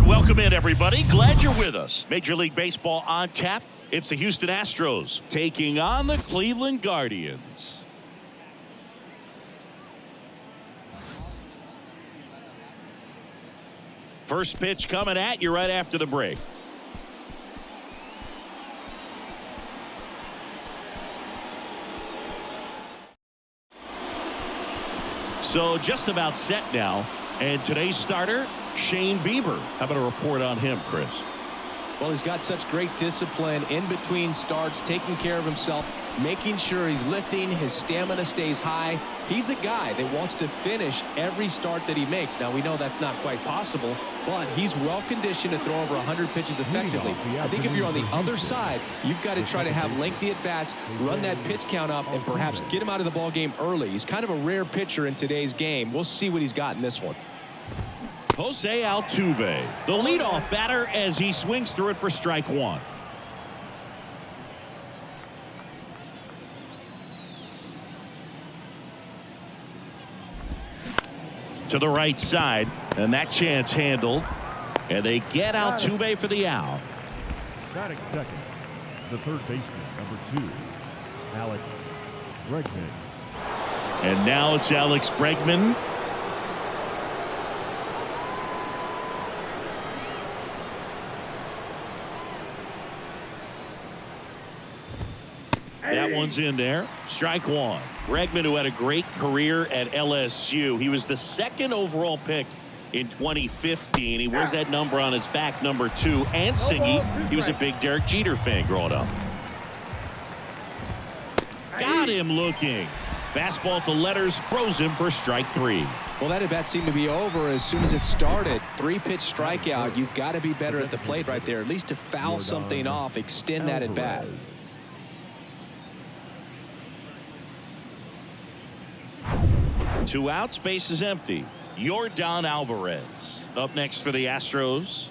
Welcome in, everybody. Glad you're with us. Major League Baseball on tap. It's the Houston Astros taking on the Cleveland Guardians. First pitch coming at you right after the break. So just about set now. And today's starter, Shane Bieber. How about a report on him, Chris? Well, he's got such great discipline in between starts, taking care of himself, making sure he's lifting, his stamina stays high. He's a guy that wants to finish every start that he makes. Now, we know that's not quite possible, but he's well conditioned to throw over 100 pitches effectively. I think if you're on the other side, you've got to try to have lengthy at-bats, run that pitch count up, and perhaps get him out of the ball game early. He's kind of a rare pitcher in today's game. We'll see what he's got in this one. Jose Altuve, the leadoff batter, as he swings through it for strike one. To the right side, and that chance handled, and they get Altuve for the out. Batting second, the third baseman, number 2, Alex Bregman. And now it's Alex Bregman. That one's in there. Strike one. Bregman, who had a great career at LSU. He was the second overall pick in 2015. He wears that number on his back, number 2. And Singy, he was a big Derek Jeter fan growing up. Got him looking. Fastball at the letters, froze him for strike 3. Well, that at-bat seemed to be over as soon as it started. 3-pitch strikeout. You've got to be better at the plate right there, at least to foul something off, extend that at-bat. Two outs, base is empty. Yordan Alvarez up next for the Astros.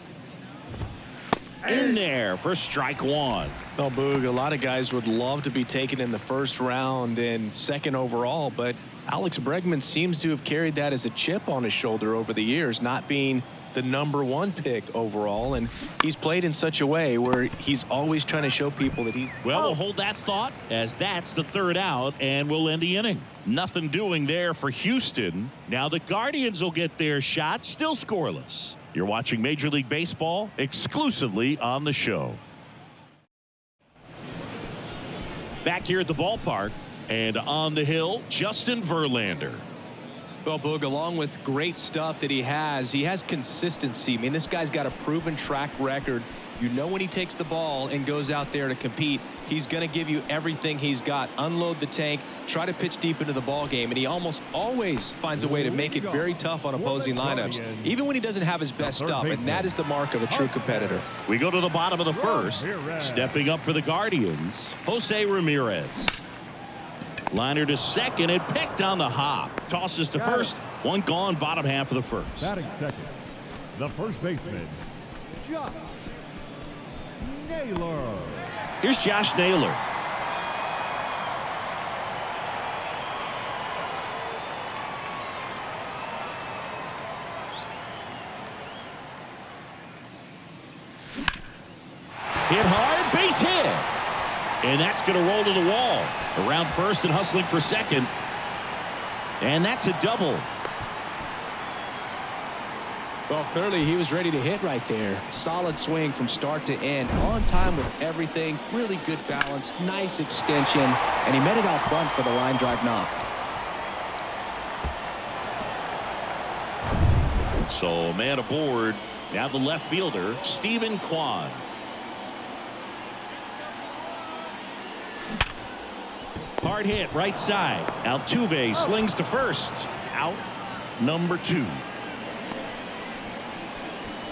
In there for strike one. Well, Boog, a lot of guys would love to be taken in the first round and second overall, but Alex Bregman seems to have carried that as a chip on his shoulder over the years, not being the number 1 pick overall, and he's played in such a way where he's always trying to show people that he's... Well, we'll hold that thought as that's the third out, and we'll end the inning. Nothing doing there for Houston. Now the Guardians will get their shot, still scoreless. You're watching Major League Baseball exclusively on the show. Back here at the ballpark, and on the hill, Justin Verlander. Well, Boog, along with great stuff that he has consistency. I mean, this guy's got a proven track record. You know when he takes the ball and goes out there to compete, he's going to give you everything he's got. Unload the tank, try to pitch deep into the ball game, and he almost always finds a way to make it very tough on opposing lineups, even when he doesn't have his best stuff, and that is the mark of a true competitor. We go to the bottom of the first. Stepping up for the Guardians, Jose Ramirez. Liner to second and picked on the hop. Tosses to first. One gone, bottom half of the first. Batting second, the first baseman, Josh Naylor. Here's Josh Naylor. Hit hard, base hit. And that's going to roll to the wall. Around first and hustling for second. And that's a double. Well, clearly he was ready to hit right there. Solid swing from start to end. On time with everything. Really good balance. Nice extension. And he met it out front for the line drive knock. So man aboard. Now the left fielder, Stephen Kwan. Hard hit right side. Altuve slings to first. Out number 2.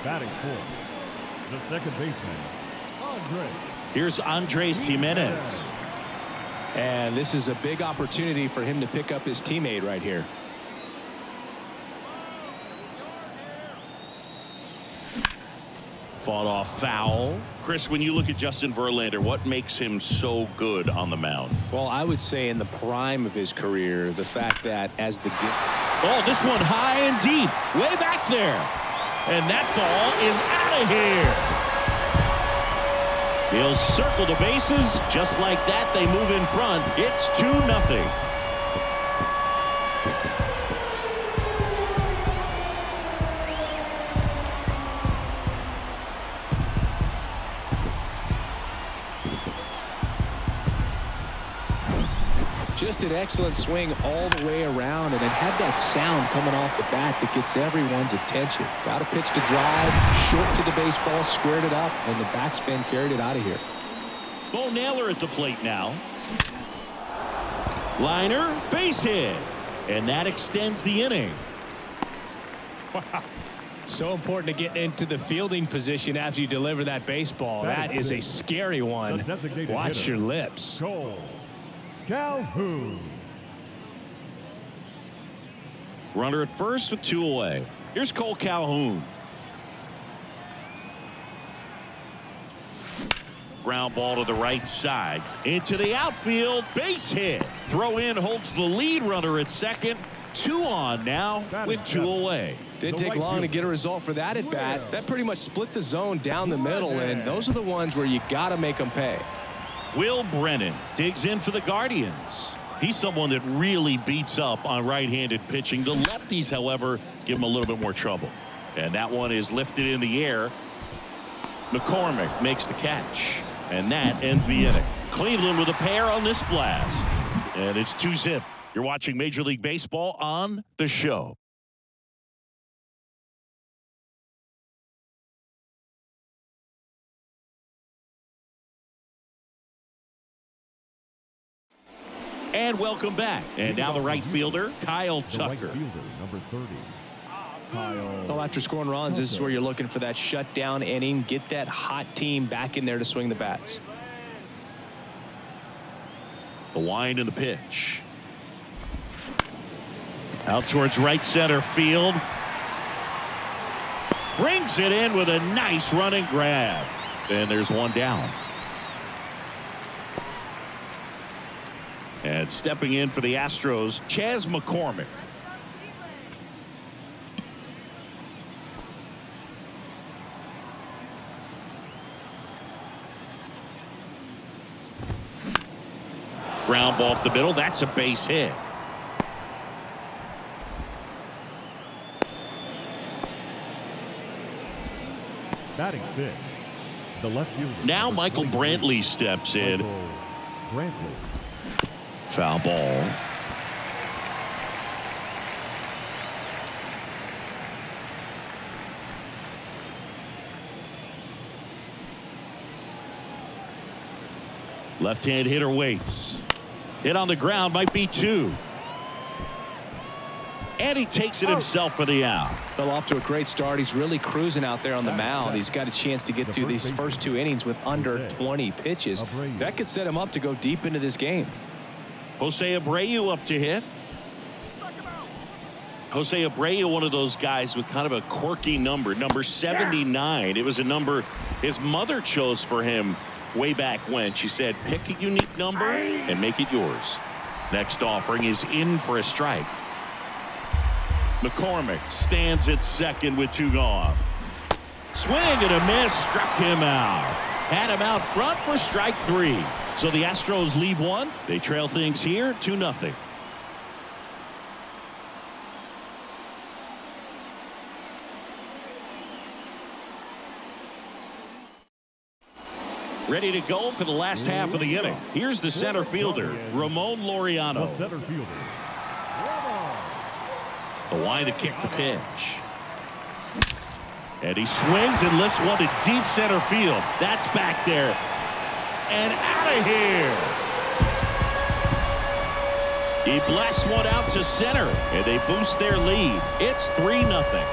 Batting fourth, the second baseman, Andre. Here's Andres Jimenez. And this is a big opportunity for him to pick up his teammate right here. Fought off foul. Chris, when you look at Justin Verlander, what makes him so good on the mound? Well, I would say in the prime of his career, the fact that as the... Oh, this one high and deep. Way back there. And that ball is out of here. He'll circle the bases. Just like that, they move in front. It's 2-0. Just an excellent swing all the way around, and it had that sound coming off the bat that gets everyone's attention. Got a pitch to drive, short to the baseball, squared it up, and the backspin carried it out of here. Bo Naylor at the plate now. Liner, base hit. And that extends the inning. So important to get into the fielding position after you deliver that baseball. That is a scary one. Watch your lips. Cole Calhoun. Runner at first with 2 away. Here's Cole Calhoun. Ground ball to the right side. Into the outfield. Base hit. Throw in holds the lead runner at second. 2 on now with 2 away. Didn't take long to get a result for that at bat. That pretty much split the zone down the middle, and those are the ones where you got to make them pay. Will Brennan digs in for the Guardians. He's someone that really beats up on right-handed pitching. The lefties, however, give him a little bit more trouble. And that one is lifted in the air. McCormick makes the catch. And that ends the inning. Cleveland with a pair on this blast. And it's 2-zip. You're watching Major League Baseball on The Show. And welcome back. And now the right fielder, Kyle Tucker. Right fielder, number 30. Kyle. Well, after scoring runs, this is where you're looking for that shutdown inning. Get that hot team back in there to swing the bats. The wind and the pitch. Out towards right center field. Brings it in with a nice running grab. And there's one down. And stepping in for the Astros, Chas McCormick. Ground ball up the middle. That's a base hit. Batting 6. The left fielder. Now Michael Brantley steps in. Brantley. Foul ball. Left-hand hitter waits. Hit on the ground, might be 2. And he takes it himself for the out. Fell off to a great start. He's really cruising out there on the mound. He's got a chance to get through these first 2 innings with under 20 pitches. That could set him up to go deep into this game. Jose Abreu up to hit. Jose Abreu, one of those guys with kind of a quirky number 79. It was a number his mother chose for him way back when. She said, pick a unique number and make it yours. Next offering is in for a strike. McCormick stands at second with 2 gone. Swing and a miss, struck him out. Had him out front for strike 3. So the Astros lead 1. They trail things here 2-0. Ready to go for the last half of the inning. Here's the center fielder, Ramon Laureano. The center fielder. The line to kick the pitch. And he swings and lifts one to deep center field. That's back there. And out of here. He blasts one out to center, and they boost their lead. It's 3-0.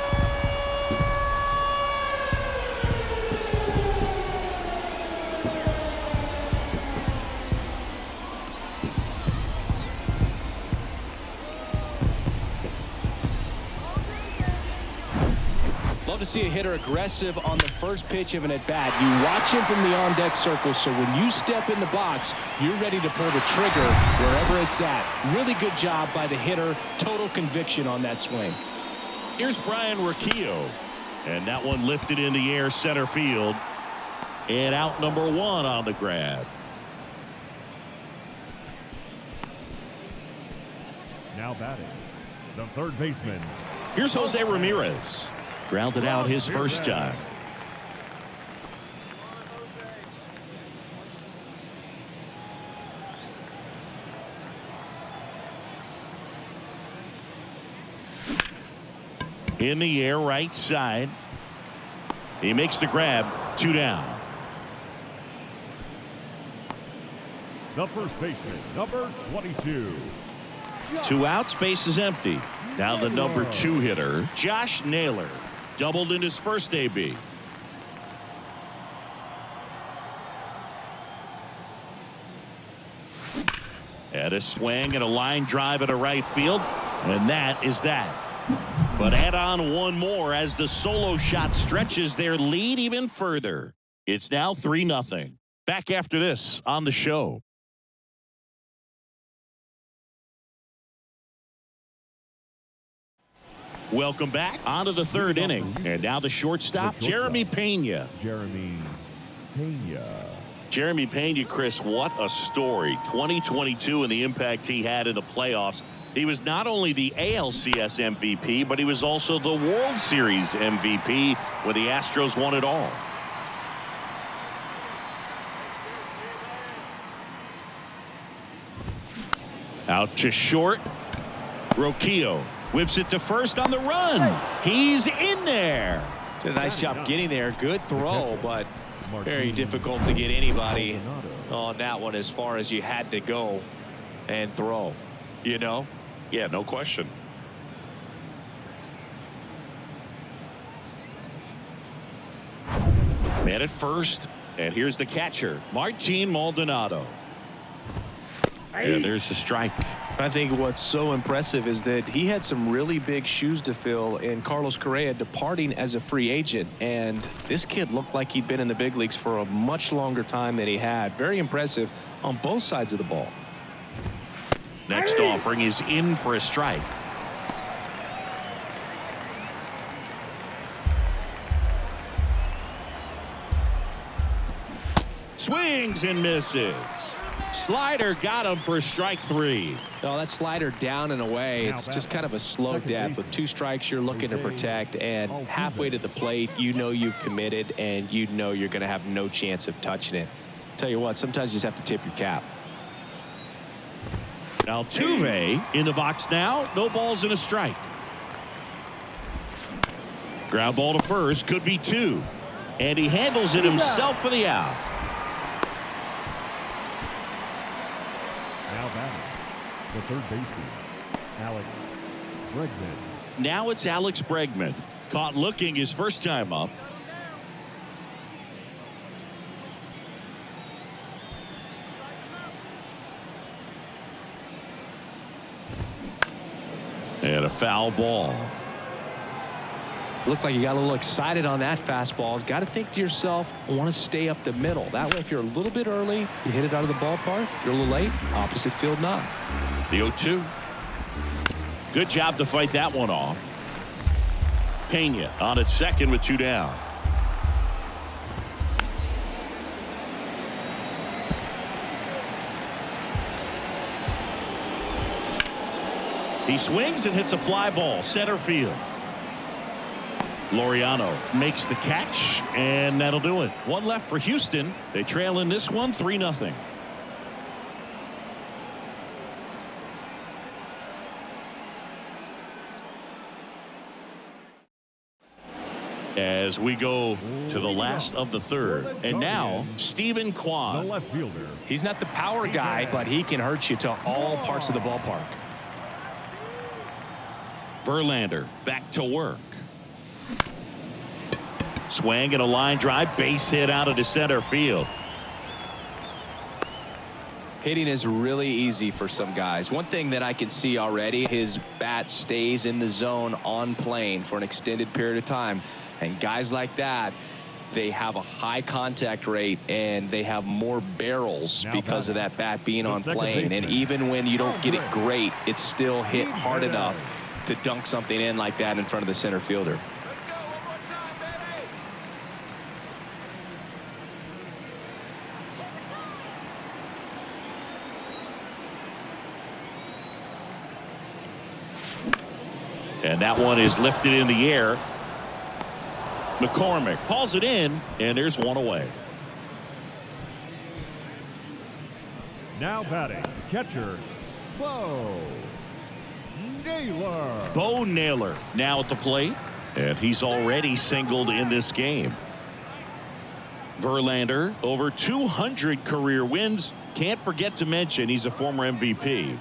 Love to see a hitter aggressive on the first pitch of an at-bat. You watch him from the on-deck circle, so when you step in the box, you're ready to pull the trigger wherever it's at. Really good job by the hitter. Total conviction on that swing. Here's Brian Rocchio. And that one lifted in the air center field. And out number 1 on the grab. Now batting, the third baseman. Here's Jose Ramirez. Grounded out his first time. In the air, right side. He makes the grab. 2 down. The first baseman, number 22. 2 outs, base is empty. Now the number 2 hitter, Josh Naylor, doubled in his first AB. And a swing and a line drive at a right field, and that is that. But add on one more as the solo shot stretches their lead even further. It's now 3-0. Back after this on the show. Welcome back onto the third inning. And now the shortstop, Jeremy Pena. Jeremy Pena, Chris, what a story. 2022 and the impact he had in the playoffs. He was not only the ALCS MVP, but he was also the World Series MVP when the Astros won it all. Out to short. Roquillo whips it to first on the run. He's in there. Did a nice job getting there. Good throw, but very difficult to get anybody on that one as far as you had to go and throw. You know? Yeah, no question. Man at first, and here's the catcher, Martin Maldonado. And there's the strike. I think what's so impressive is that he had some really big shoes to fill in Carlos Correa departing as a free agent. And this kid looked like he'd been in the big leagues for a much longer time than he had. Very impressive on both sides of the ball. Next offering is in for a strike. Swings and misses. Slider got him for strike 3. Oh, that slider down and away. It's just kind of a slow death. With 2 strikes, you're looking to protect, and halfway to the plate, you know you've committed, and you know you're going to have no chance of touching it. Tell you what, sometimes you just have to tip your cap. Altuve in the box now. No balls and a strike. Ground ball to first, could be 2. And he handles it himself for the out. Now batting, the third baseman, Alex Bregman. Now it's Alex Bregman. Caught looking his first time up. And a foul ball. Looked like you got a little excited on that fastball. Got to think to yourself, I want to stay up the middle. That way, if you're a little bit early, you hit it out of the ballpark. You're a little late, opposite field not. The 0-2. Good job to fight that one off. Pena on at second with 2 down. He swings and hits a fly ball center field. Laureano makes the catch, and that'll do it. 1 left for Houston. They trail in this one 3-0. As we go to the last of the third, and now Stephen The Kwan. left fielder. He's not the power guy, but he can hurt you to all parts of the ballpark. Verlander back to work. Swing and a line drive, base hit out of the center field. Hitting is really easy for some guys. One thing that I can see already, his bat stays in the zone on plane for an extended period of time. And guys like that, they have a high contact rate and they have more barrels because of that bat being on plane. And even when you don't get it great, it's still hit hard enough to dunk something in like that in front of the center fielder. And that one is lifted in the air. McCormick hauls it in, and there's one away. Now batting, catcher, Bo Naylor. Bo Naylor now at the plate, and he's already singled in this game. Verlander, over 200 career wins. Can't forget to mention he's a former MVP.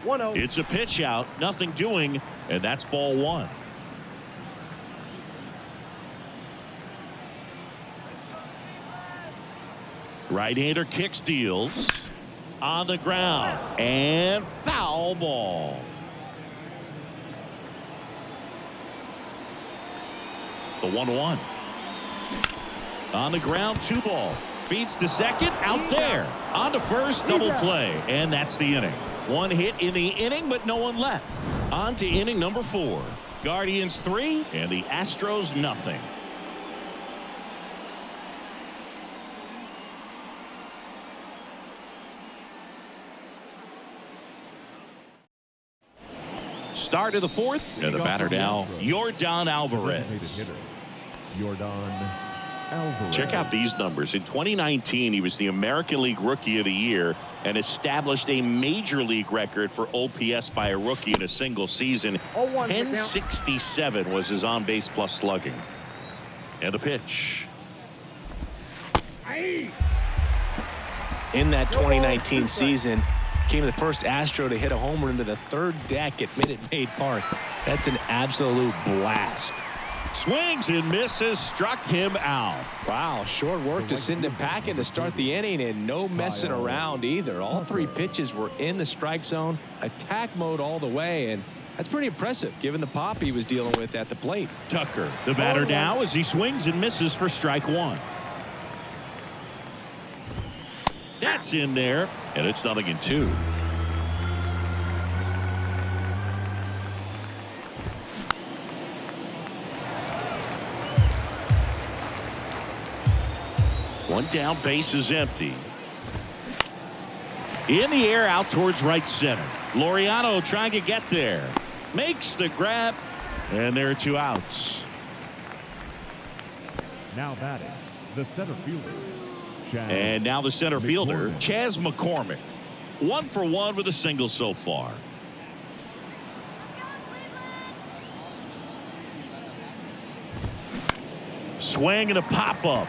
1-0. It's a pitch out, nothing doing, and that's ball one. Right-hander kick steals on the ground and foul ball. The 1-1 on the ground, 2 ball. Beats to second, out there. On to first, double play, and that's the inning. 1 hit in the inning, but no one left. On to inning number 4. Guardians 3 and the Astros nothing. Start of the 4th, and the batter now, Yordan Alvarez. Yordan Alvarez. Check out these numbers. In 2019, he was the American League Rookie of the Year and established a major league record for OPS by a rookie in a single season. 1067 was his on-base plus slugging. And a pitch. In that 2019 season, became the first Astro to hit a homer into the 3rd deck at Minute Maid Park. That's an absolute blast. Swings and misses, struck him out. Wow, short work to send him packing to start the inning, and no messing around either. All 3 pitches were in the strike zone, attack mode all the way, and that's pretty impressive given the pop he was dealing with at the plate. Tucker, the batter now, as he swings and misses for strike 1. That's in there, and it's 0-2. One down, base is empty. In the air, out towards right center. Laureano trying to get there. Makes the grab, and there are 2 outs. Now batting, the center fielder. And now the center fielder, Chas McCormick. 1 for 1 with a single so far. Swing and a pop-up.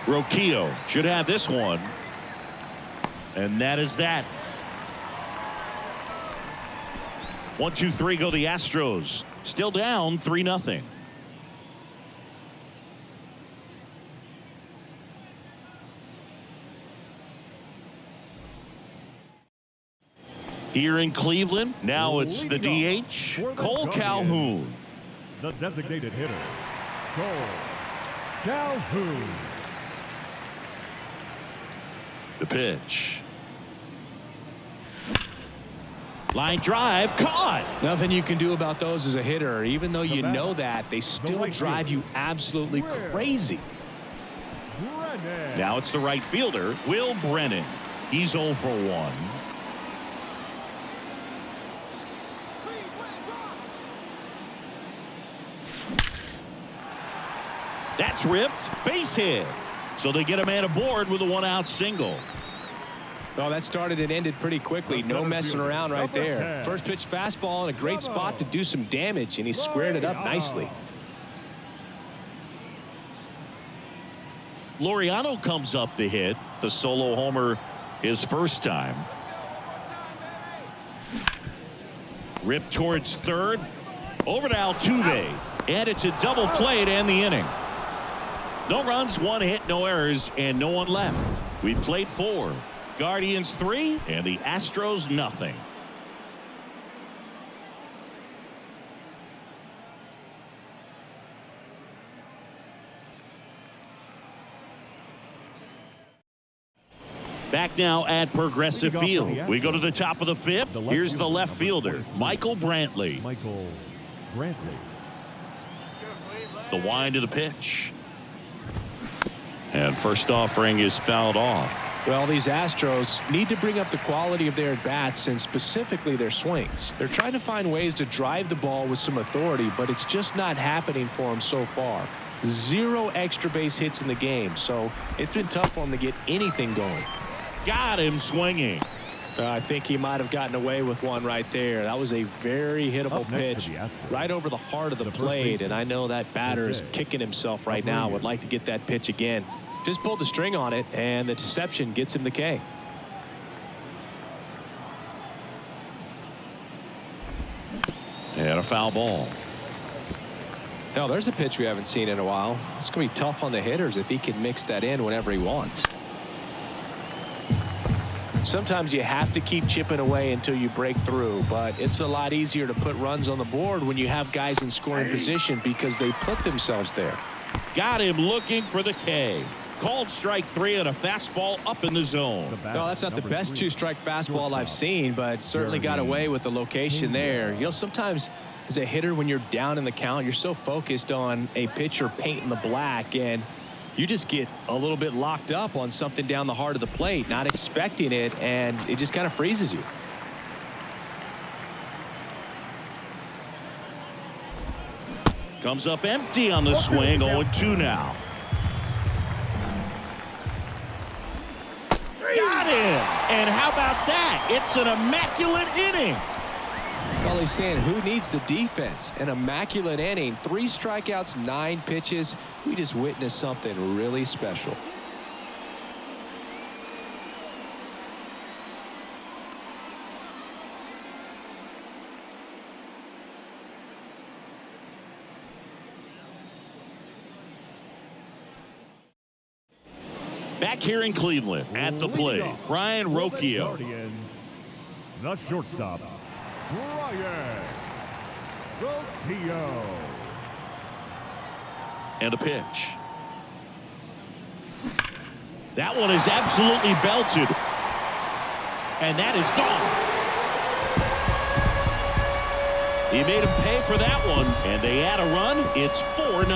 Roquillo should have this one. And that is that. 1, 2, 3 go the Astros. Still down 3-0. Here in Cleveland, now it's the DH, Cole Calhoun. The designated hitter, Cole Calhoun. The pitch. Line drive, caught. Nothing you can do about those as a hitter. Even though you know that, they still drive you absolutely crazy. Now it's the right fielder, Will Brennan. He's 0 for 1. That's ripped. Base hit. So they get a man aboard with a 1-out single. Well, that started and ended pretty quickly. No messing around right there. First pitch fastball in a great spot to do some damage, and he squared it up nicely. Laureano comes up to hit. The solo homer his first time. Ripped towards third. Over to Altuve. And it's a double play to end the inning. No runs, 1 hit, no errors, and no one left. We played 4. Guardians 3 and the Astros nothing. Back now at Progressive Field. We go to the top of the 5th. Here's the left fielder, Michael Brantley. The wind of the pitch. And first offering is fouled off. Well, these Astros need to bring up the quality of their at-bats and specifically their swings. They're trying to find ways to drive the ball with some authority, but it's just not happening for them so far. 0 extra base hits in the game, so it's been tough for them to get anything going. Got him swinging. I think he might have gotten away with one right there. That was a very hittable pitch right over the heart of the plate, and I know that batter is kicking himself right now. Would like to get that pitch again. Just pulled the string on it, and the deception gets him the K. And a foul ball. Now, there's a pitch we haven't seen in a while. It's going to be tough on the hitters if he can mix that in whenever he wants. Sometimes you have to keep chipping away until you break through, but it's a lot easier to put runs on the board when you have guys in scoring position because they put themselves there. Got him looking for the K. Called strike 3 on a fastball up in the zone. No, that's not the best 2-strike fastball I've seen, but certainly got away with the location there. You know, sometimes as a hitter, when you're down in the count, you're so focused on a pitcher painting the black, and you just get a little bit locked up on something down the heart of the plate, not expecting it, and it just kind of freezes you. Comes up empty on the swing. 0-2 now. Got him. And how about that? It's an immaculate inning. Well, he's saying who needs the defense? An immaculate inning. 3 strikeouts, 9 pitches. We just witnessed something really special. Back here in Cleveland at the plate, Ryan Rocchio. The shortstop, Ryan Rocchio. And a pitch. That one is absolutely belted. And that is gone. He made him pay for that one, and they add a run. It's 4-0.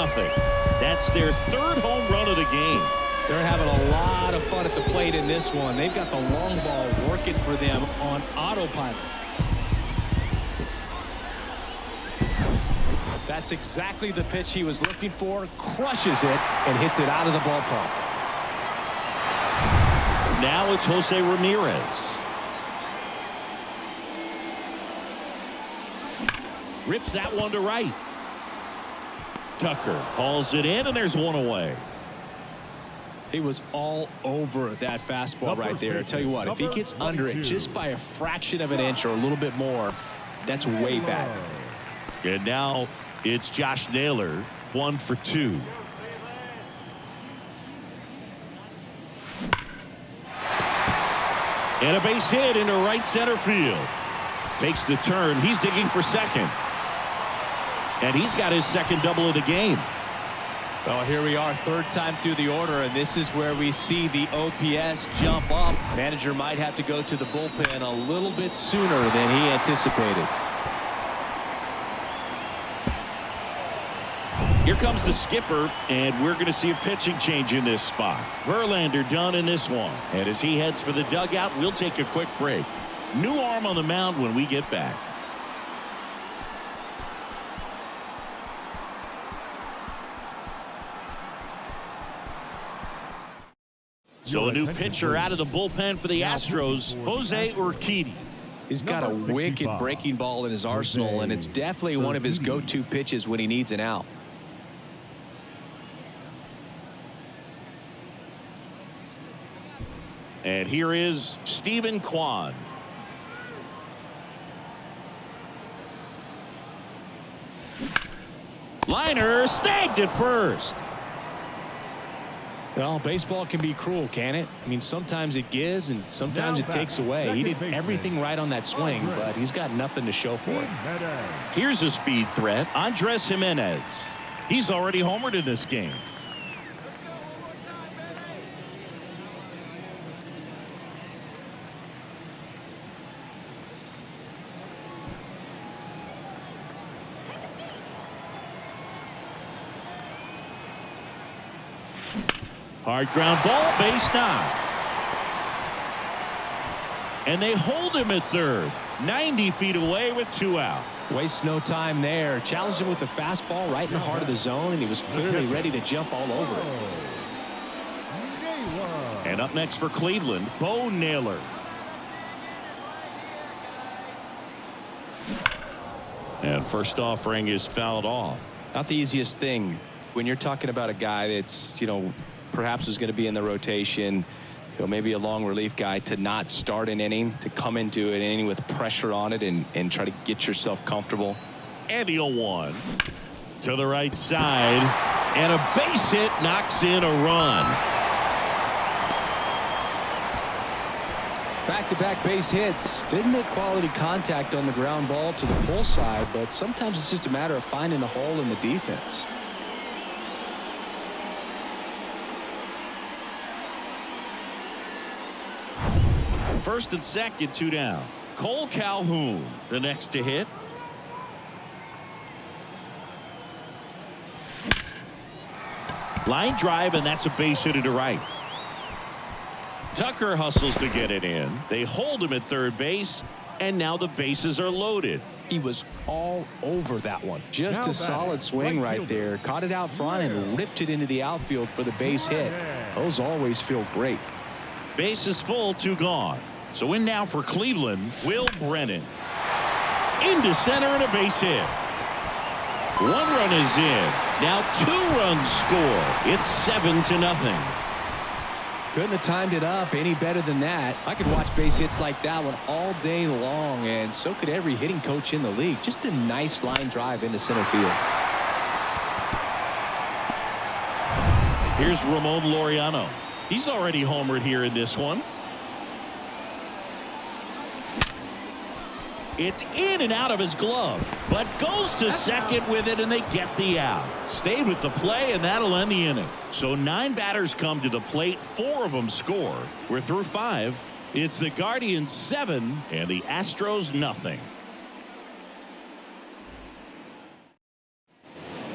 That's their 3rd home run of the game. They're having a lot of fun at the plate in this one. They've got the long ball working for them on autopilot. That's exactly the pitch he was looking for. Crushes it and hits it out of the ballpark. Now it's Jose Ramirez. Rips that one to right. Tucker hauls it in, and there's one away. He was all over that fastball right there. I tell you what, if he gets under it just by a fraction of an inch or a little bit more, that's way back. And now it's Josh Naylor, 1 for 2. And a base hit into right center field. Takes the turn. He's digging for second. And he's got his 2nd double of the game. Well, here we are, 3rd time through the order, and this is where we see the OPS jump up. Manager might have to go to the bullpen a little bit sooner than he anticipated. Here comes the skipper, and we're going to see a pitching change in this spot. Verlander done in this one. And as he heads for the dugout, we'll take a quick break. New arm on the mound when we get back. So a new pitcher out of the bullpen for the Astros, Jose Urquidy. He's got a wicked breaking ball in his arsenal, and it's definitely one of his go-to pitches when he needs an out. And here is Stephen Kwan. Liner snagged at first. Well, baseball can be cruel, can it? I mean, sometimes it gives and sometimes it takes away. He did everything right on that swing, but he's got nothing to show for it. Here's a speed threat, Andres Jimenez. He's already homered in this game. Hard ground ball, base knock. And they hold him at third. 90 feet away with 2 out. Wastes no time there. Challenged him with the fastball right in the heart of the zone, and he was clearly ready to jump all over it. And up next for Cleveland, Bo Naylor. And first offering is fouled off. Not the easiest thing when you're talking about a guy that's, perhaps is going to be in the rotation, maybe a long relief guy, to not start an inning, to come into an inning with pressure on it and try to get yourself comfortable. And the 0-1 to the right side, and a base hit knocks in a run. Back-to-back base hits. Didn't make quality contact on the ground ball to the pull side, but sometimes it's just a matter of finding a hole in the defense. First and second, 2 down. Cole Calhoun, the next to hit. Line drive, and that's a base hit to right. Tucker hustles to get it in. They hold him at third base, and now the bases are loaded. He was all over that one. Just a solid swing right there. Caught it out front and ripped it into the outfield for the base hit. Those always feel great. Base is full, 2 gone. So in now for Cleveland, Will Brennan. Into center and a base hit. 1 run is in. Now 2 runs score. It's 7-0. Couldn't have timed it up any better than that. I could watch base hits like that one all day long, and so could every hitting coach in the league. Just a nice line drive into center field. Here's Ramon Laureano. He's already homered here in this one. It's in and out of his glove, but goes to second with it, and they get the out. Stayed with the play, and that'll end the inning. So 9 batters come to the plate, 4 of them score. We're through 5. It's the Guardians 7 and the Astros nothing.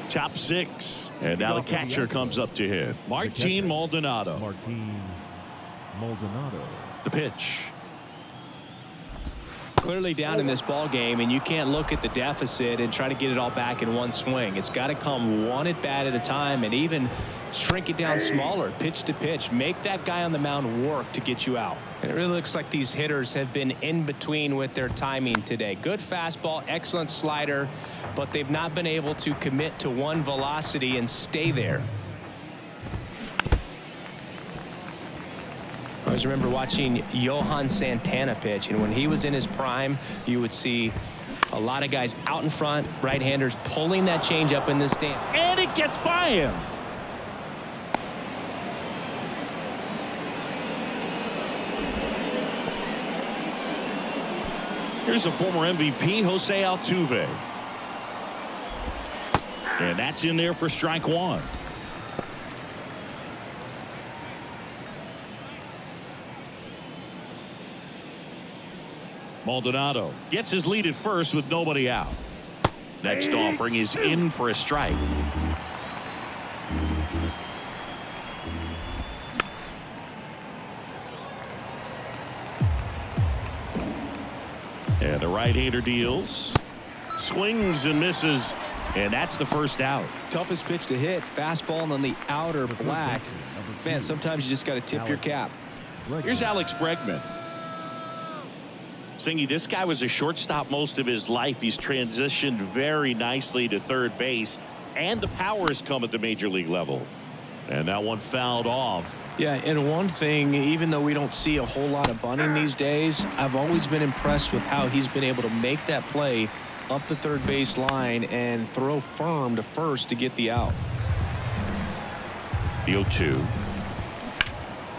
Top 6, and now the catcher comes up to hit. Martin Maldonado. The pitch. Clearly down in this ball game, and you can't look at the deficit and try to get it all back in one swing. It's got to come one at bat at a time, and even shrink it down smaller, pitch to pitch. Make that guy on the mound work to get you out. And it really looks like these hitters have been in between with their timing today. Good fastball, excellent slider, but they've not been able to commit to one velocity and stay there. I always remember watching Johan Santana pitch, and when he was in his prime, you would see a lot of guys out in front, right-handers pulling that changeup in the stand. And it gets by him. Here's the former MVP, Jose Altuve. And that's in there for strike 1. Maldonado gets his lead at first with nobody out. Next offering is in for a strike. And the right-hander deals. Swings and misses. And that's the first out. Toughest pitch to hit. Fastball on the outer black. Man, sometimes you just got to tip your cap. Here's Alex Bregman. Singy, this guy was a shortstop most of his life. He's transitioned very nicely to third base, and the power has come at the major league level. And that one fouled off. Yeah, and one thing, even though we don't see a whole lot of bunting these days, I've always been impressed with how he's been able to make that play up the third base line and throw firm to first to get the out. The 0-2.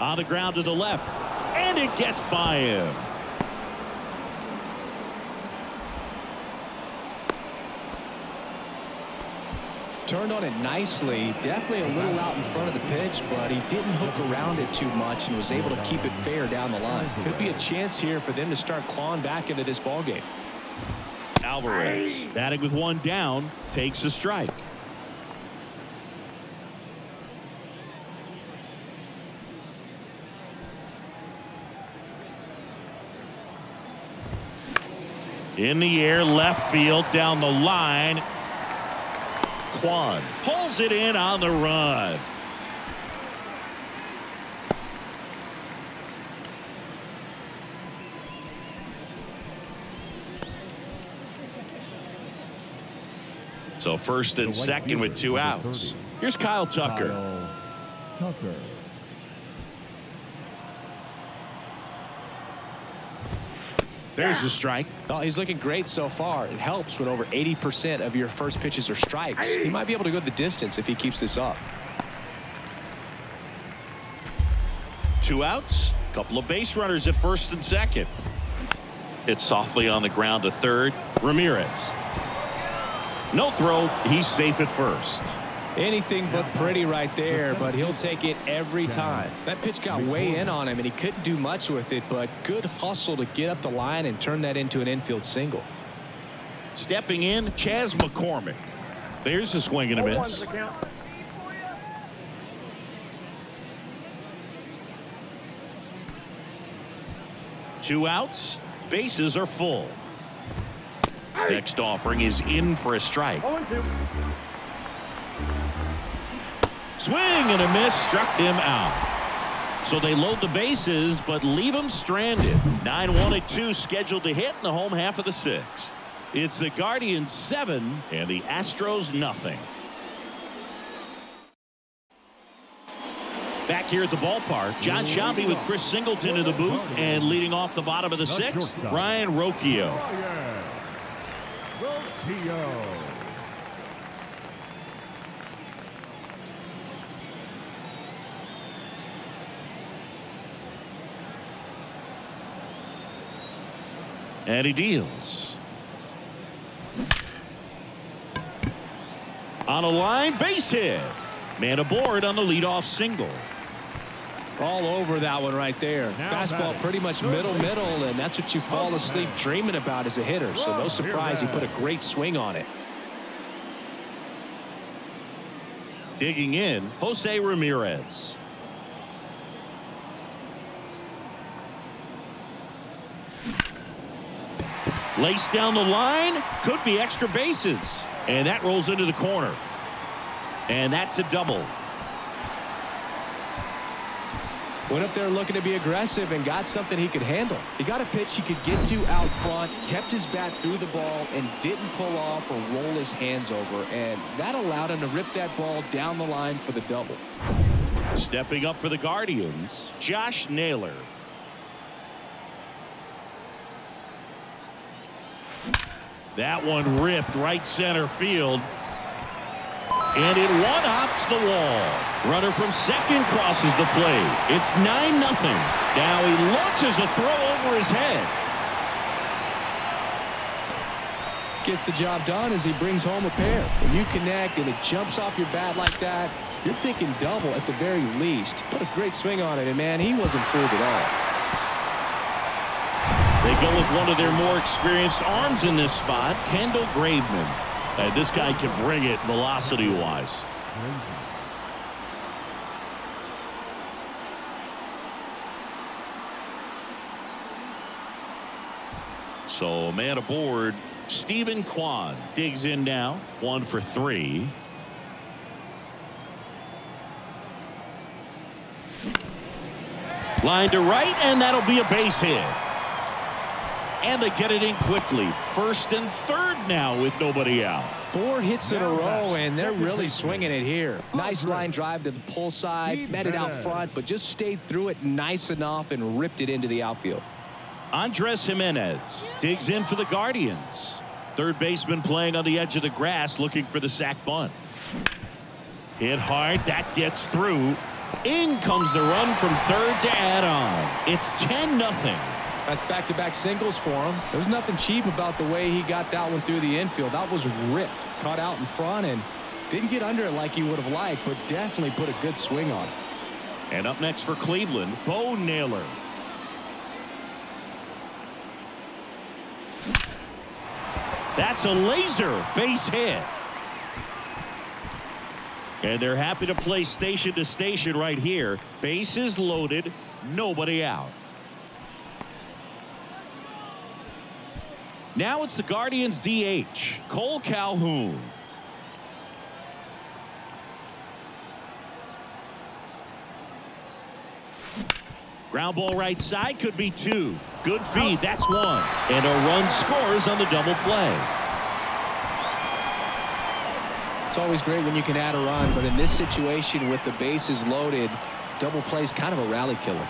On the ground to the left, and it gets by him. Turned on it nicely. Definitely a little out in front of the pitch, but he didn't hook around it too much and was able to keep it fair down the line. Could be a chance here for them to start clawing back into this ball game. Alvarez, batting with 1 down, takes a strike. In the air, left field, down the line. Kwan pulls it in on the run. So first and second with 2 outs. Here's Kyle Tucker. Tucker. There's the strike. Oh, he's looking great so far. It helps when over 80% of your first pitches are strikes. He might be able to go the distance if he keeps this up. 2 outs. Couple of base runners at first and second. Hit softly on the ground to third. Ramirez. No throw. He's safe at first. Anything but pretty right there, but he'll take it every time. That pitch got way in on him, and he couldn't do much with it, but good hustle to get up the line and turn that into an infield single. Stepping in, Chas McCormick. There's a swing and a miss. 2 outs. Bases are full. Next offering is in for a strike. Swing and a miss, struck him out. So they load the bases but leave him stranded. 9-1 at 2 scheduled to hit in the home half of the 6th. It's the Guardians 7 and the Astros nothing. Back here at the ballpark, John Shelby with Chris Singleton in the booth, and leading off the bottom of the 6th, Ryan Rocchio. And he deals. On a line, base hit. Man aboard on the leadoff single. All over that one right there. Fastball pretty much middle, and that's what you fall asleep dreaming about as a hitter. So no surprise he put a great swing on it. Digging in, Jose Ramirez. Laced down the line, could be extra bases. And that rolls into the corner. And that's a double. Went up there looking to be aggressive and got something he could handle. He got a pitch he could get to out front, kept his bat through the ball, and didn't pull off or roll his hands over. And that allowed him to rip that ball down the line for the double. Stepping up for the Guardians, Josh Naylor. That one ripped right center field. And it one-hops the wall. Runner from second crosses the plate. It's 9-0. Now he launches a throw over his head. Gets the job done as he brings home a pair. When you connect and it jumps off your bat like that, you're thinking double at the very least. Put a great swing on it, and man, he wasn't fooled at all. They go with one of their more experienced arms in this spot, Kendall Graveman. This guy can bring it velocity-wise. So, man aboard, Stephen Kwan digs in now, 1 for 3. Line to right, and that'll be a base hit. And they get it in quickly. First and third now with nobody out. 4 hits in a row, and they're really swinging it here. Nice line drive to the pull side, met it out front, but just stayed through it nice enough and ripped it into the outfield. Andres Jimenez digs in for the Guardians. Third baseman playing on the edge of the grass, looking for the sac bunt. Hit hard, that gets through. In comes the run from third to add on. It's 10-0. That's back-to-back singles for him. There's nothing cheap about the way he got that one through the infield. That was ripped, caught out in front, and didn't get under it like he would have liked, but definitely put a good swing on it. And up next for Cleveland, Bo Naylor. That's a laser base hit. And they're happy to play station to station right here. Bases loaded, nobody out. Now it's the Guardians DH, Cole Calhoun. Ground ball right side, could be 2. Good feed, that's 1. And a run scores on the double play. It's always great when you can add a run, but in this situation with the bases loaded, double play is kind of a rally killer.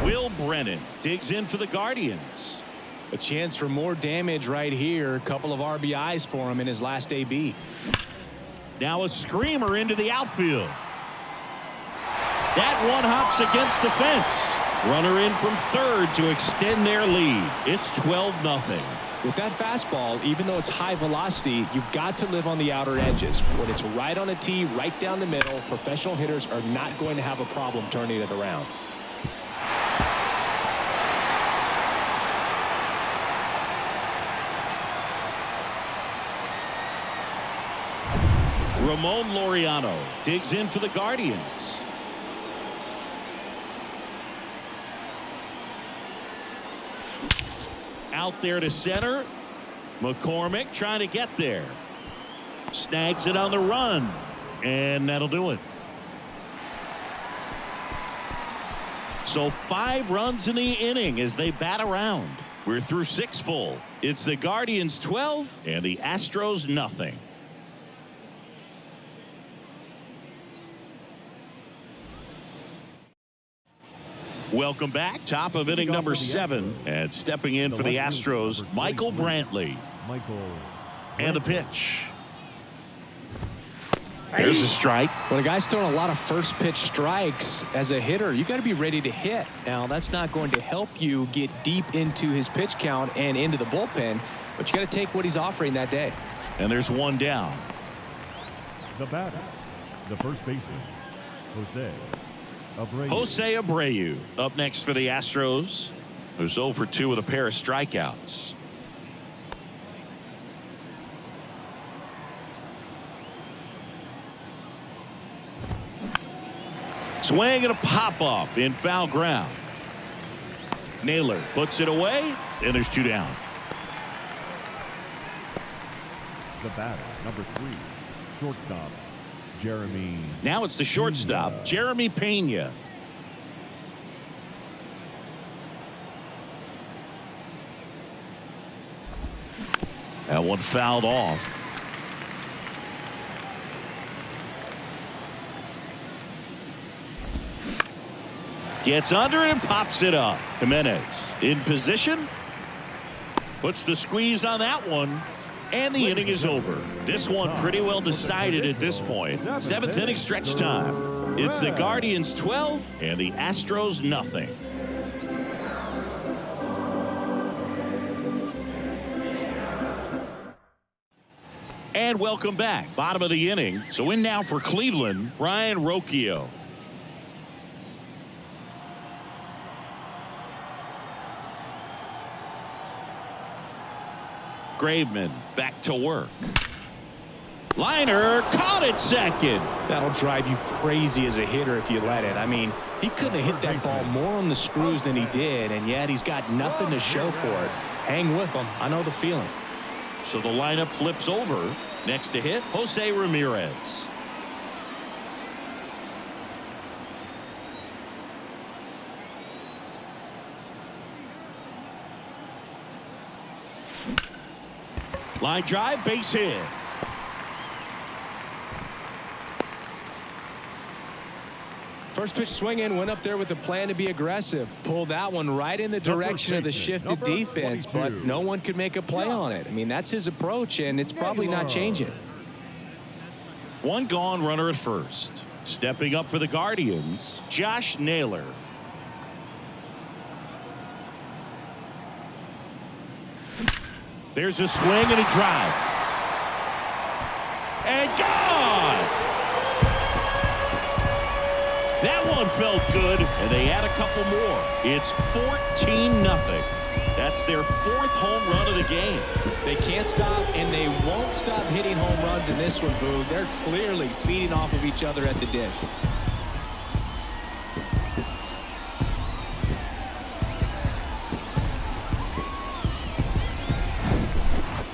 Will Brennan digs in for the Guardians. A chance for more damage right here. A couple of RBIs for him in his last AB. Now a screamer into the outfield. That one hops against the fence. Runner in from third to extend their lead. It's 12-0. With that fastball, even though it's high velocity, you've got to live on the outer edges. When it's right on a tee, right down the middle, professional hitters are not going to have a problem turning it around. Ramon Laureano digs in for the Guardians. Out there to center. McCormick trying to get there. Snags it on the run. And that'll do it. So 5 runs in the inning as they bat around. We're through 6 full. It's the Guardians 12 and the Astros nothing. Welcome back. Top of inning number 7. And stepping in for the Astros, Michael Brantley. And the pitch. There's a strike. When a guy's throwing a lot of first pitch strikes as a hitter, you got to be ready to hit. Now, that's not going to help you get deep into his pitch count and into the bullpen, but you got to take what he's offering that day. And there's one down. The batter, the first baseman, Jose Abreu up next for the Astros, who's 0 for 2 with a pair of strikeouts. Swing and a pop up in foul ground. Naylor puts it away, and there's 2 down. The batter, number 3, shortstop, Jeremy. Now it's the shortstop, Jeremy Pena. That one fouled off. Gets under it and pops it up. Jimenez in position. Puts the squeeze on that one. And the inning is over. This one pretty well decided at this point. 7th inning stretch time. It's the Guardians 12 and the Astros nothing. And welcome back. Bottom of the inning. So in now for Cleveland, Ryan Rocchio. Graveman back to work. Liner caught at second. That'll drive you crazy as a hitter if you let it. I mean, he couldn't have hit that ball more on the screws than he did, and yet he's got nothing to show for it. Hang with him. I know the feeling. So the lineup flips over. Next to hit, Jose Ramirez. Line drive, base hit. First pitch swinging, went up there with the plan to be aggressive. Pulled that one right in the direction of the shifted defense, but no one could make a play on it. I mean, that's his approach, and it's probably not changing. One gone, runner at first. Stepping up for the Guardians, Josh Naylor. There's a swing and a drive. And gone! That one felt good, and they add a couple more. It's 14-0. That's their 4th home run of the game. They can't stop, and they won't stop hitting home runs in this one, Boog. They're clearly feeding off of each other at the dish.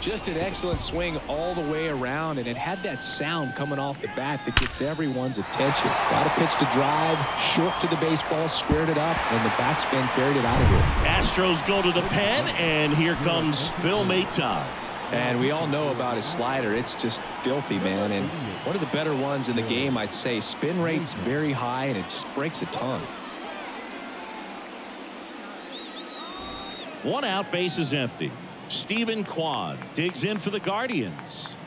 Just an excellent swing all the way around, and it had that sound coming off the bat that gets everyone's attention. Got a pitch to drive, short to the baseball, squared it up, and the backspin carried it out of here. Astros go to the pen, and here comes Phil Maton. And we all know about his slider. It's just filthy, man. And one of the better ones in the game, I'd say. Spin rate's very high, and it just breaks a ton. 1 out, base is empty. Stephen Kwan digs in for the Guardians.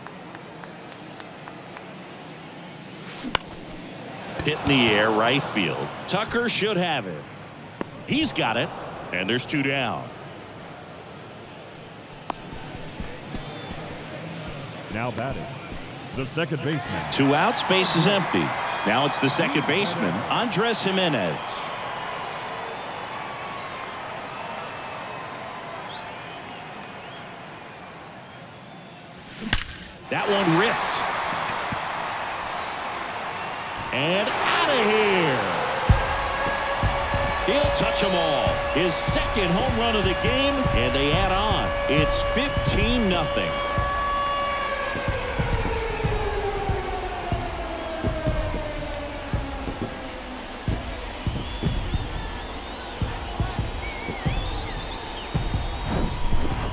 Hit in the air, right field. Tucker should have it. He's got it, and there's 2 down. Now batting, the second baseman. 2 outs, base is empty. Now it's the second baseman, Andres Jimenez. That one ripped. And out of here. He'll touch them all. His 2nd home run of the game, and they add on. It's 15-0.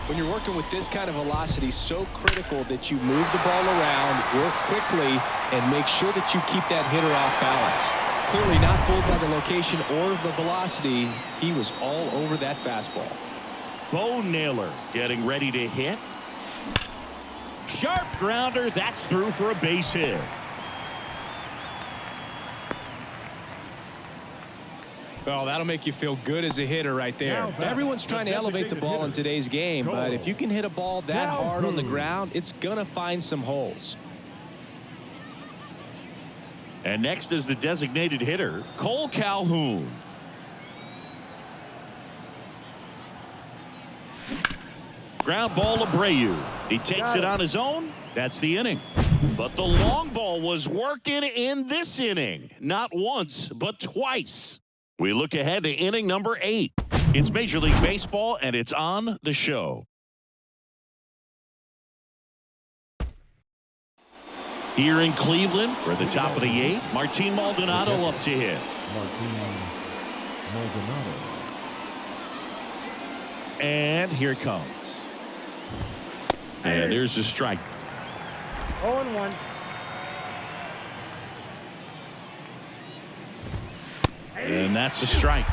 When you're working with this kind of velocity, so critical that you move the ball around, work quickly, and make sure that you keep that hitter off balance. Clearly not fooled by the location or the velocity. He was all over that fastball. Bo Naylor getting ready to hit. Sharp grounder. That's through for a base hit. Well, that'll make you feel good as a hitter right there. Everyone's trying to elevate the ball in today's game, but if you can hit a ball that hard on the ground, it's going to find some holes. And next is the designated hitter, Cole Calhoun. Ground ball, Abreu. He takes it on his own. That's the inning. But the long ball was working in this inning. Not once, but twice. We look ahead to inning number 8. It's Major League Baseball, and it's on the show. Here in Cleveland, we're at the top of the 8th. Martin Maldonado up to hit. Martin Maldonado. And here it comes. And there's the strike. 0-1. And that's a strike.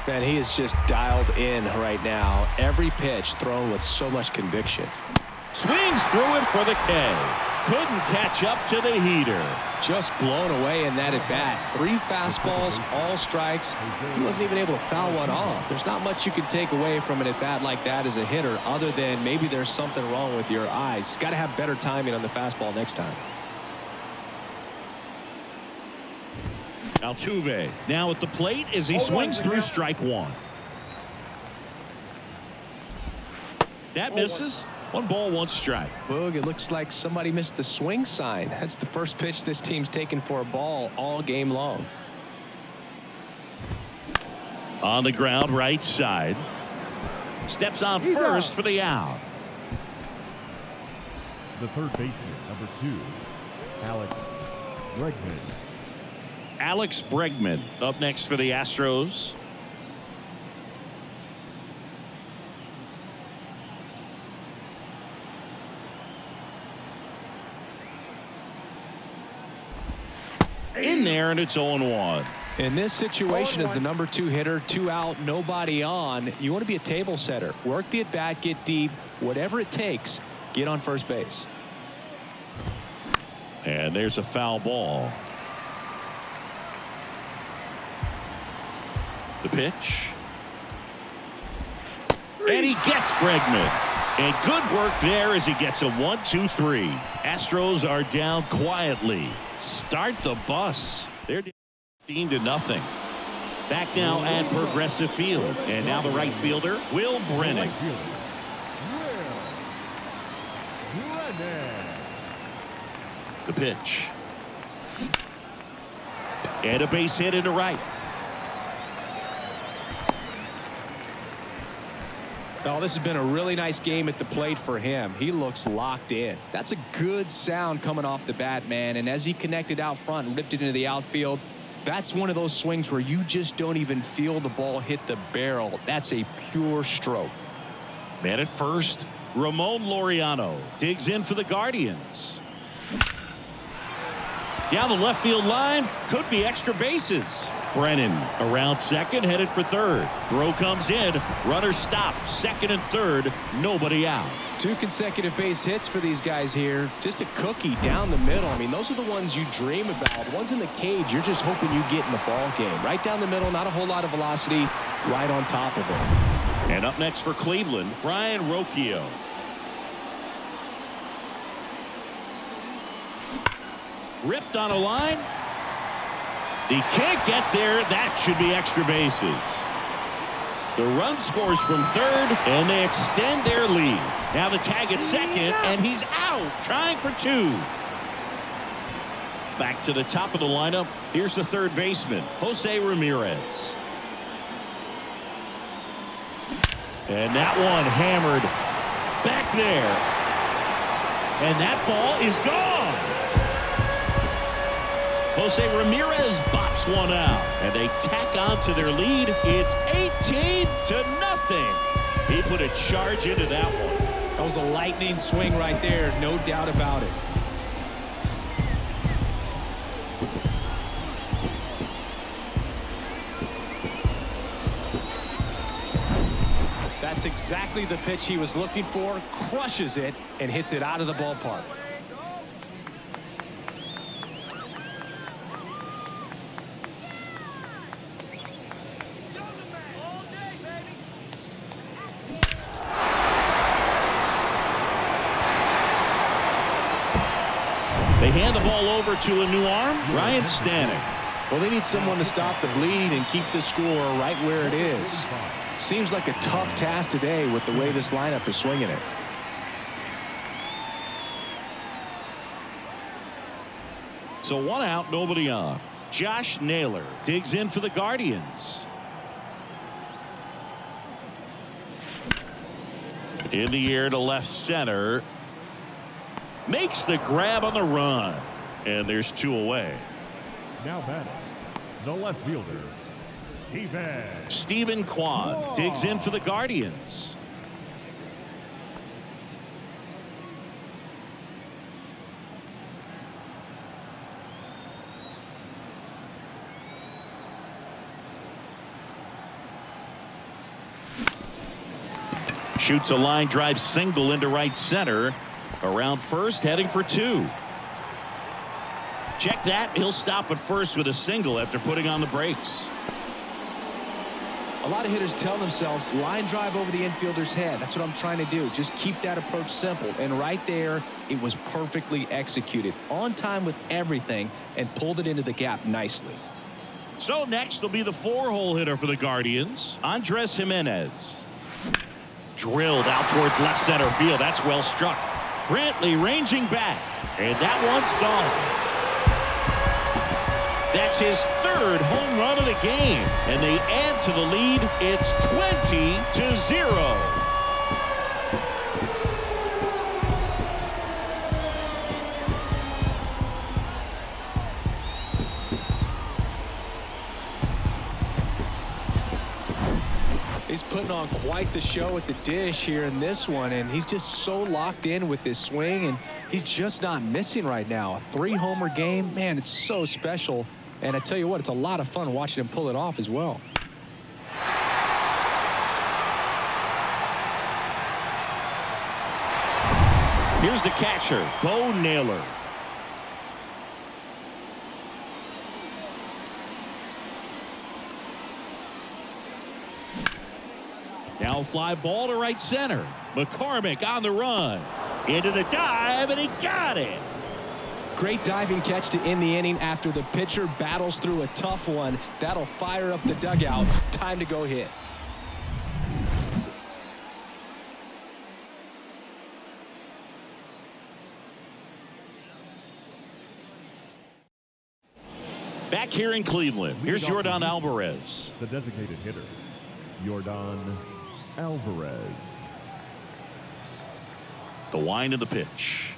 Man, he is just dialed in right now. Every pitch thrown with so much conviction. Swings through it for the K. Couldn't catch up to the heater. Just blown away in that at bat. 3 fastballs, all strikes. He wasn't even able to foul one off. There's not much you can take away from an at bat like that as a hitter, other than maybe there's something wrong with your eyes. Got to have better timing on the fastball next time. Altuve now at the plate as he swings through strike 1. That misses. 1 ball, 1 strike. Boog, it looks like somebody missed the swing sign. That's the first pitch this team's taken for a ball all game long. On the ground, right side. Steps on first for the out. The third baseman, number 2, Alex Bregman. Alex Bregman up next for the Astros. In there, and it's 0-1. In this situation, as the number 2 hitter, 2 out, nobody on, you want to be a table setter. Work the at bat, get deep, whatever it takes, get on first base. And there's a foul ball. The pitch. And he gets Bregman. And good work there as he gets a 1-2-3. Astros are down quietly. Start the bus. They're 15-0. Back now at Progressive Field. And now the right fielder, Will Brennan. The pitch. And a base hit into right. Oh, this has been a really nice game at the plate for him. He looks locked in. That's a good sound coming off the bat, man. And as he connected out front and ripped it into the outfield, that's one of those swings where you just don't even feel the ball hit the barrel. That's a pure stroke. Man at first, Ramon Laureano digs in for the Guardians. Down the left field line, could be extra bases. Brennan around second, headed for third. Throw comes in, runner stopped, second and third, nobody out. 2 consecutive base hits for these guys here. Just a cookie down the middle. I mean, those are the ones you dream about. Ones in the cage, you're just hoping you get in the ball game. Right down the middle, not a whole lot of velocity, right on top of it. And up next for Cleveland, Brian Rocchio. Ripped on a line. He can't get there. That should be extra bases. The run scores from third, and they extend their lead. Now the tag at second, and he's out, trying for 2. Back to the top of the lineup. Here's the third baseman, Jose Ramirez. And that one hammered back there. And that ball is gone. Jose Ramirez bops one out, and they tack on to their lead. It's 18-0. He put a charge into that one. That was a lightning swing right there, no doubt about it. That's exactly the pitch he was looking for. Crushes it and hits it out of the ballpark. They hand the ball over to a new arm, Ryan Stanek. Well, they need someone to stop the bleed and keep the score right where it is. Seems like a tough task today with the way this lineup is swinging it. So 1 out, nobody on. Josh Naylor digs in for the Guardians. In the air to left center. Makes the grab on the run. And there's 2 away. Now batting, the left fielder, Stephen Kwan digs in for the Guardians. Shoots a line drive single into right center. Around first, heading for 2. Check that. He'll stop at first with a single after putting on the brakes. A lot of hitters tell themselves line drive over the infielder's head. That's what I'm trying to do. Just keep that approach simple. And right there, it was perfectly executed. On time with everything and pulled it into the gap nicely. So next will be the 4-hole hitter for the Guardians, Andres Jimenez. Drilled out towards left center field. That's well struck. Brantley ranging back, and that one's gone. That's his 3rd home run of the game, and they add to the lead. It's 20-0. He's putting on quite the show at the dish here in this one, and he's just so locked in with this swing, and he's just not missing right now. A 3-homer game, man, it's so special. And I tell you what, it's a lot of fun watching him pull it off as well. Here's the catcher, Bo Naylor. Now fly ball to right center. McCormick on the run. Into the dive, and he got it. Great diving catch to end the inning after the pitcher battles through a tough one. That'll fire up the dugout. Time to go hit. Back here in Cleveland, here's Yordan Alvarez. The designated hitter, Yordan Alvarez. The wind of the pitch.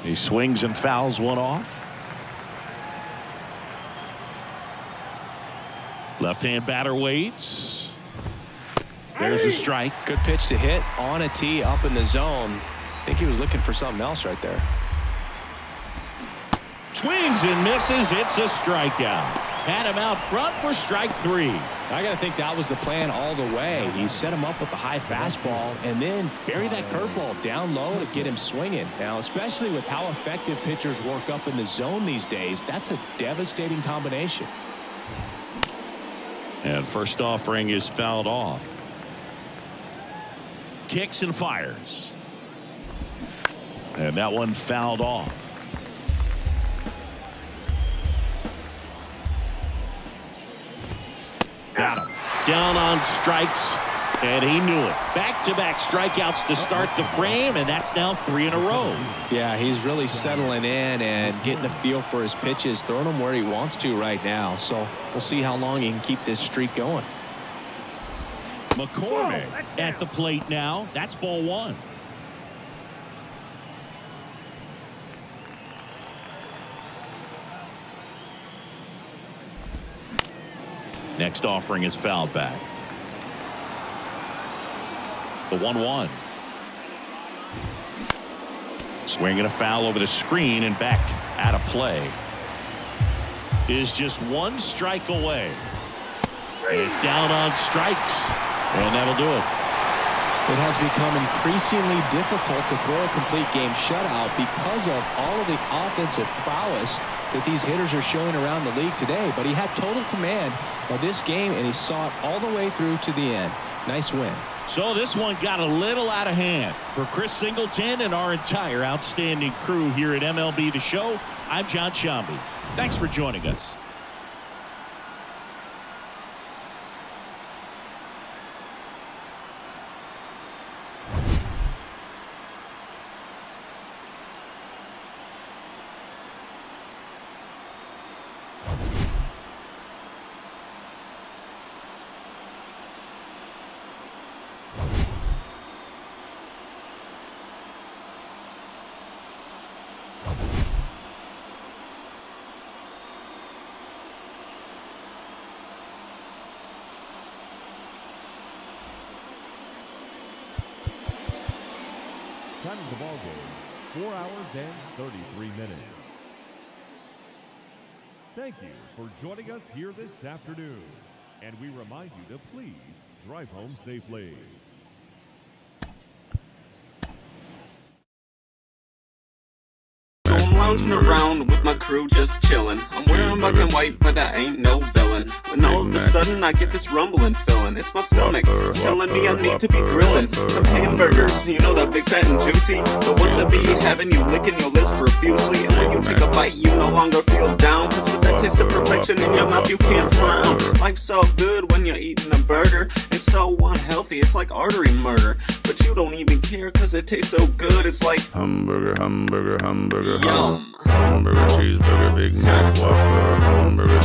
He swings and fouls one off. Left-hand batter waits. There's a strike. Good pitch to hit on a tee up in the zone. I think he was looking for something else right there. Swings and misses. It's a strikeout. Had him out front for strike 3. I got to think that was the plan all the way. He set him up with a high fastball and then bury that curveball down low to get him swinging. Now, especially with how effective pitchers work up in the zone these days, that's a devastating combination. And first offering is fouled off. Kicks and fires. And that one fouled off. Got him. Down on strikes, and he knew it. Back-to-back strikeouts to start the frame, and that's now 3 in a row. Yeah, he's really settling in and getting a feel for his pitches, throwing them where he wants to right now. So we'll see how long he can keep this streak going. McCormick at the plate now. That's ball 1. Next offering is fouled back. The 1-1. Swinging a foul over the screen and back out of play. Is just 1 strike away. And down on strikes. And that'll do it. It has become increasingly difficult to throw a complete game shutout because of all of the offensive prowess that these hitters are showing around the league today. But he had total command of this game, and he saw it all the way through to the end. Nice win. So this one got a little out of hand. For Chris Singleton and our entire outstanding crew here at MLB The Show, I'm John Shambi. Thanks for joining us. Time of the ball game, 4 hours and 33 minutes. Thank you for joining us here this afternoon, and we remind you to please drive home safely. Lounging around with my crew just chillin'. I'm wearing black and white, but I ain't no villain. When all of a sudden I get this rumbling feeling. It's my stomach, it's telling me I need to be grillin' some hamburgers, you know, that big fat and juicy, the ones that be having you licking your lips profusely. And when you take a bite, you no longer feel down, cause with that taste of perfection in your mouth, you can't frown. Life's so good when you're eating a burger. It's so unhealthy, it's like artery murder. But you don't even care cause it tastes so good. It's like hamburger, hamburger, hamburger, yum. Hamburger, cheeseburger, Big Mac, Whopper, hamburger,